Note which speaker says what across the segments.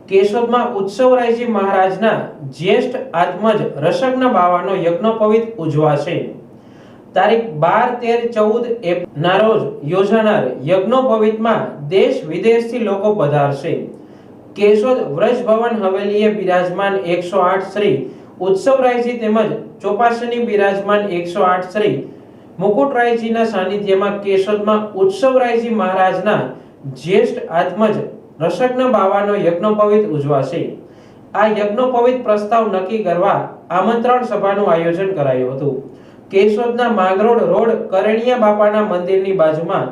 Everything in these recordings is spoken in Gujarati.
Speaker 1: કેશોદમાં ઉત્સવરાયજી મહારાજના જ્યેષ્ઠ આત્મજ રસજ્ઞ બાવાનો યજ્ઞોપવિત ઉજવાશે। તારીખ 12, 13, 14 એપ્રિલના રોજ યોજાનાર યજ્ઞોપવિતમાં દેશ વિદેશથી લોકો પધારશે। કેશોદ વ્રજભવન હવેલીએ બિરાજમાન 108 શ્રી ઉત્સવરાયજી તેમજ ચોપાસની બિરાજમાન 108 શ્રી મુકુટરાયજીના સાનિધ્યમાં કેશોદમાં ઉત્સવરાયજી મહારાજના જ્યેષ્ઠ આત્મજ રસજ્ઞ બાવાનો યજ્ઞોપવિત ઉજવાશે। આ યજ્ઞોપવિત પ્રસ્તાવ નક્કી કરવા આમંત્રણ સભાનું આયોજન કરાયું હતું। કેશોદના માંગરોળ રોડ કરણિયા બાપાના મંદિરની બાજુમાં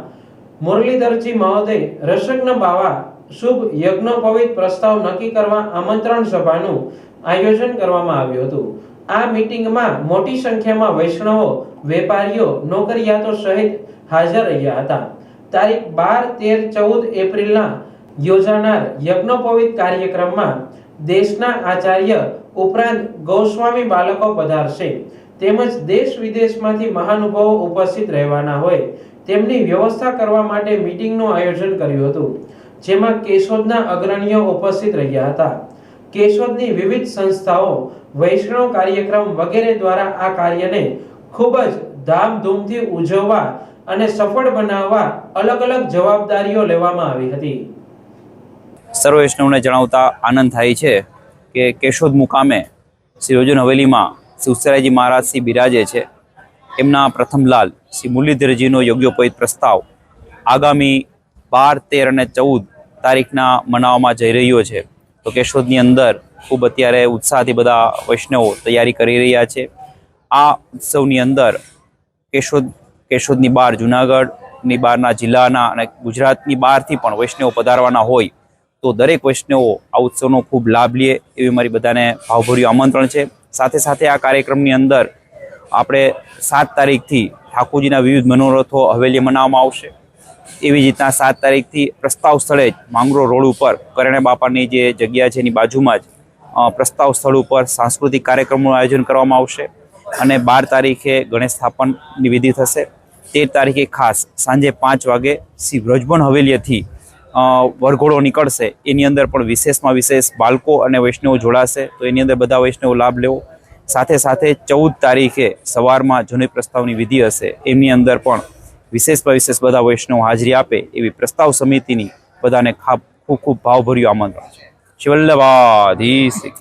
Speaker 1: મુરલીધરજી મહોદય રસજ્ઞ બાવા શુભ યજ્ઞોપવિત પ્રસ્તાવ નક્કી કરવા આમંત્રણ સભાનું આયોજન કરવામાં આવ્યું હતું। આ મીટિંગમાં મોટી સંખ્યામાં વૈષ્ણવો, વેપારીઓ, નોકરિયાતો સહિત હાજર રહ્યા હતા। તારીખ 12, 13, 14 એપ્રિલના યોજાનાર યજ્ઞોપવિત કાર્યક્રમમાં દેશના આચાર્ય ઉપરાંત ગૌસ્વામી બાળકો પધારશે તેમજ દેશ વિદેશમાંથી મહાનુભાવો ઉપસ્થિત રહેવાના હોય તેમની વ્યવસ્થા કરવા માટે મીટિંગનું આયોજન કર્યું હતું, જેમાં કેશોદના અગ્રણીઓ ઉપસ્થિત રહ્યા હતા। કેશોદની વિવિધ સંસ્થાઓ, વૈષ્ણવ કાર્યક્રમ વગેરે દ્વારા આ કાર્યને ખૂબ જ ધામધૂમથી ઉજવવા અને સફળ બનાવવા અલગ અલગ જવાબદારીઓ લેવામાં આવી હતી।
Speaker 2: સર્વ વૈષ્ણવને જણાવતા આનંદ થાય છે કે કેશોદ મુકામે શ્રી રોજન હવેલીમાં શ્રી ઉત્સવરાયજી મહારાજ શ્રી બિરાજે છે। એમના પ્રથમ લાલ શ્રી મુરલીધરજીનો યજ્ઞોપવિત પ્રસ્તાવ આગામી 12, 13 અને 14 તારીખના મનાવવામાં જઈ રહ્યો છે। તો કેશોદની અંદર ખૂબ અત્યારે ઉત્સાહથી બધા વૈષ્ણવો તૈયારી કરી રહ્યા છે। આ ઉત્સવની અંદર કેશોદની બહાર, જુનાગઢની બહારના જિલ્લાના અને ગુજરાતની બહારથી પણ વૈષ્ણવો પધારવાના હોય તો દરેક વૈષ્ણવો આ ઉત્સવનો ખૂબ લાભ લે એવી મારી બધાને ભાવભર્યું આમંત્રણ છે। સાથે સાથે આ કાર્યક્રમની અંદર આપણે 7 તારીખથી ઠાકોરજીના વિવિધ મનોરથો હવેલી મનાવવામાં આવશે। એવી જ રીતના 7 તારીખથી પ્રસ્તાવ સ્થળે જ માંગરોળ રોડ ઉપર કરણિયા બાપાની જે જગ્યા છે એની બાજુમાં જ પ્રસ્તાવ સ્થળ ઉપર સાંસ્કૃતિક કાર્યક્રમોનું આયોજન કરવામાં આવશે અને 12 તારીખે ગણેશ સ્થાપનની વિધિ થશે। 13 તારીખે ખાસ સાંજે 5 વાગે શ્રી વ્રજભવન હવેલીએથી વરઘોડો નીકળશે। એની અંદર પણ વિશેષમાં વિશેષ બાળકો અને વૈષ્ણવો જોડાશે, તો એની અંદર બધા વૈષ્ણવો લાભ લેવો। સાથે સાથે 14 તારીખે સવારમાં જનોઈ પ્રસ્તાવની વિધિ હશે, એમની અંદર પણ વિશેષમાં વિશેષ બધા વૈષ્ણવો હાજરી આપે એવી પ્રસ્તાવ સમિતિની બધાને ખૂબ ખૂબ ભાવભર્યું આમંત્રણ છે। શિવલ્લભાધીશ।